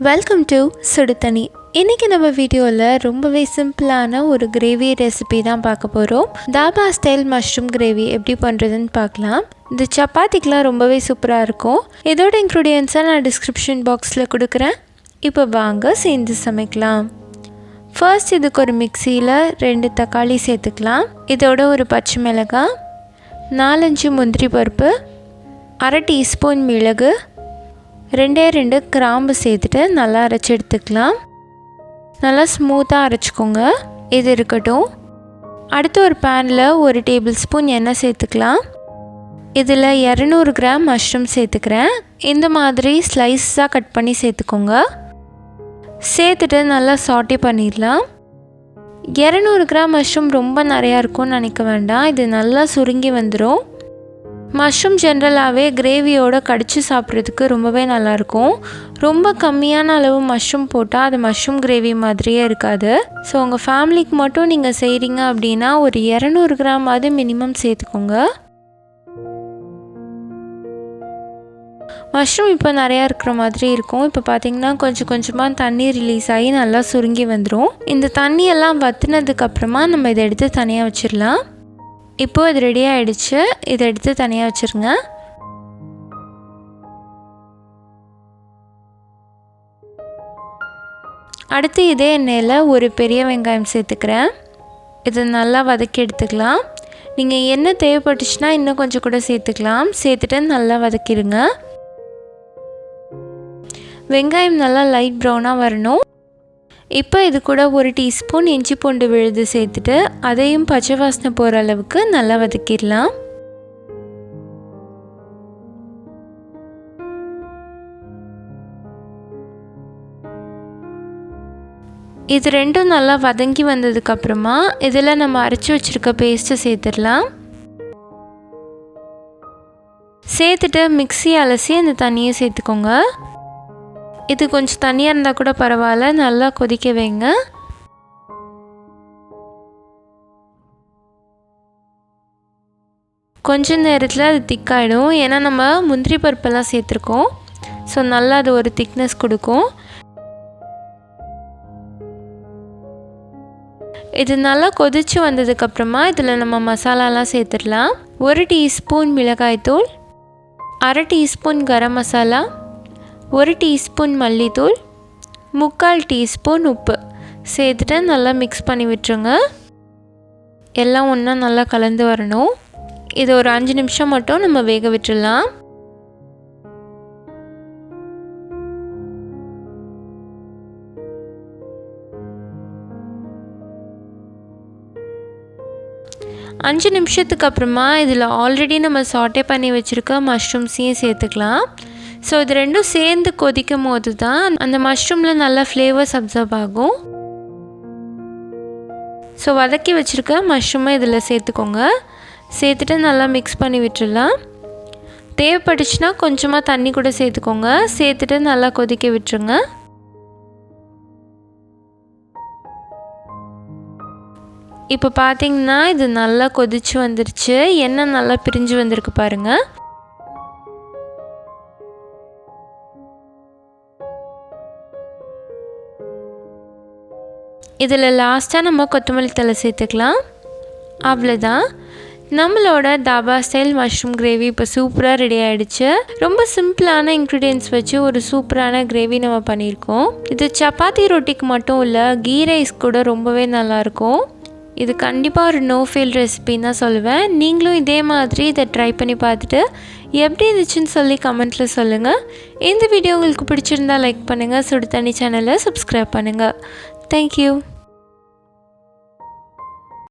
Welcome to சுடுதண்ணி. இன்றைக்கி நம்ம வீடியோவில் ரொம்பவே சிம்பிளான ஒரு கிரேவி ரெசிபி தான் பார்க்க போகிறோம். தாபா ஸ்டைல் மஷ்ரூம் கிரேவி எப்படி பண்ணுறதுன்னு பார்க்கலாம். இது சப்பாத்திக்கெலாம் ரொம்பவே சூப்பராக இருக்கும். இதோட இன்க்ரீடியன்ஸை நான் டிஸ்கிரிப்ஷன் பாக்ஸில் கொடுக்குறேன். இப்போ வாங்க சேர்ந்து சமைக்கலாம். ஃபர்ஸ்ட் இதுக்கு ஒரு மிக்சியில் 2 தக்காளி சேர்த்துக்கலாம். இதோட ஒரு பச்சை மிளகாய், 4-5 முந்திரி பருப்பு, 1/2 டீஸ்பூன் மிளகு, 2 கிராம்பு சேர்த்துட்டு நல்லா அரைச்சி எடுத்துக்கலாம். நல்லா ஸ்மூத்தாக அரைச்சிக்கோங்க. இது இருக்கட்டும். அடுத்து ஒரு பேனில் 1 டேபிள் ஸ்பூன் எண்ணெய் சேர்த்துக்கலாம். இதில் 200 கிராம் மஷ்ரூம் சேர்த்துக்கிறேன். இந்த மாதிரி ஸ்லைஸாக கட் பண்ணி சேர்த்துக்கோங்க. சேர்த்துட்டு நல்லா சாட்டே பண்ணிடலாம். 200 கிராம் மஷ்ரூம் ரொம்ப நிறையா இருக்கும்னு நினைக்க வேண்டாம். இது நல்லா சுருங்கி வந்துடும். மஷ்ரூம் ஜென்ரலாகவே கிரேவியோடு கடிச்சு சாப்பிட்றதுக்கு ரொம்பவே நல்லாயிருக்கும். ரொம்ப கம்மியான அளவு மஷ்ரூம் போட்டால் அது மஷ்ரூம் கிரேவி மாதிரியே இருக்காது. ஸோ உங்கள் ஃபேமிலிக்கு மட்டும் நீங்கள் செய்கிறீங்க அப்படின்னா ஒரு 200 கிராம் அது மினிமம் சேர்த்துக்கோங்க. மஷ்ரூம் இப்போ நிறையா இருக்கிற மாதிரி இருக்கும். இப்போ பார்த்திங்கன்னா கொஞ்சம் கொஞ்சமாக தண்ணி ரிலீஸ் ஆகி நல்லா சுருங்கி வந்துடும். இந்த தண்ணியெல்லாம் வற்றினதுக்கப்புறமா நம்ம இதை எடுத்து தனியாக வச்சிடலாம். இப்போது இது ரெடி ஆகிடுச்சு. இதை எடுத்து தனியாக வச்சுருங்க. அடுத்து இதே எண்ணெயில் ஒரு பெரிய வெங்காயம் சேர்த்துக்கிறேன். இதை நல்லா வதக்கி எடுத்துக்கலாம். நீங்கள் எண்ணெய் தேவைப்பட்டுச்சுன்னா இன்னும் கொஞ்சம் கூட சேர்த்துக்கலாம். சேர்த்துட்டு நல்லா வதக்கிடுங்க. வெங்காயம் நல்லா லைட் ப்ரௌனாக வரணும். இப்போ இது கூட 1 டீஸ்பூன் இஞ்சி பூண்டு விழுது சேர்த்துட்டு அதையும் பச்சை வாசனை போகிற அளவுக்கு நல்லா வதக்கிடலாம். இது ரெண்டும் நல்லா வதங்கி வந்ததுக்கப்புறமா இதில் நம்ம அரைச்சி வச்சுருக்க பேஸ்ட்டை சேர்த்துடலாம். சேர்த்துட்டு மிக்ஸி அலசி அந்த தண்ணியை சேர்த்துக்கோங்க. இது கொஞ்சம் தண்ணியாக இருந்தால் கூட பரவாயில்ல. நல்லா கொதிக்க வைங்க. கொஞ்ச நேரத்தில் அது திக்காயிடும். ஏன்னா நம்ம முந்திரி பருப்பெல்லாம் சேர்த்துருக்கோம். ஸோ நல்லா அது ஒரு திக்னஸ் கொடுக்கும். இது நல்லா கொதித்து வந்ததுக்கப்புறமா இதில் நம்ம மசாலாலாம் சேர்த்துடலாம். 1 டீஸ்பூன் மிளகாய்த்தூள், 1/2 டீஸ்பூன் கரம் மசாலா, 1 டீஸ்பூன் மல்லித்தூள், 3/4 டீஸ்பூன் உப்பு சேர்த்துட்டு நல்லா மிக்ஸ் பண்ணி விட்டுருங்க. எல்லாம் ஒன்றா நல்லா கலந்து வரணும். இது ஒரு 5 நிமிஷம் மட்டும் நம்ம வேக விட்டுடலாம். அஞ்சு நிமிஷத்துக்கு அப்புறமா இதில் ஆல்ரெடி நம்ம சாட்டே பண்ணி வச்சுருக்க மஷ்ரூம்ஸையும் சேர்த்துக்கலாம். ஸோ இது ரெண்டும் சேர்ந்து கொதிக்கும் போது தான் அந்த மஷ்ரூமில் நல்லா ஃப்ளேவர்ஸ் அப்சர்வ் ஆகும். ஸோ வதக்கி வச்சுருக்க மஷ்ரூமை இதில் சேர்த்துக்கோங்க. சேர்த்துட்டு நல்லா மிக்ஸ் பண்ணி விட்டுடலாம். தேவைப்பட்டுச்சுன்னா கொஞ்சமாக தண்ணி கூட சேர்த்துக்கோங்க. சேர்த்துட்டு நல்லா கொதிக்க விட்டுருங்க. இப்போ பார்த்திங்கன்னா இது நல்லா கொதிச்சு வந்துருச்சு. எண்ணெய் நல்லா பிரிஞ்சு வந்திருக்கு பாருங்கள். இதில் லாஸ்ட்டாக நம்ம கொத்தமல்லி தழை சேர்த்துக்கலாம். அவ்வளோதான், நம்மளோட தாபா ஸ்டைல் மஷ்ரூம் கிரேவி இப்போ சூப்பராக ரெடி ஆகிடுச்சு. ரொம்ப சிம்பிளான இன்க்ரீடியன்ஸ் வச்சு ஒரு சூப்பரான கிரேவி நம்ம பண்ணியிருக்கோம். இது சப்பாத்தி ரொட்டிக்கு மட்டும் இல்லை, கீ ரைஸ் கூட ரொம்பவே நல்லாயிருக்கும். இது கண்டிப்பாக ஒரு நோ ஃபெயில் ரெசிபின்னு தான் சொல்லுவேன். நீங்களும் இதே மாதிரி இதை ட்ரை பண்ணி பார்த்துட்டு எப்படி இருந்துச்சுன்னு சொல்லி கமெண்ட்டில் சொல்லுங்கள். இந்த வீடியோ உங்களுக்கு பிடிச்சிருந்தா லைக் பண்ணுங்கள். சுடுதண்ணி சேனலை சப்ஸ்கிரைப் பண்ணுங்கள். தேங்க்யூ.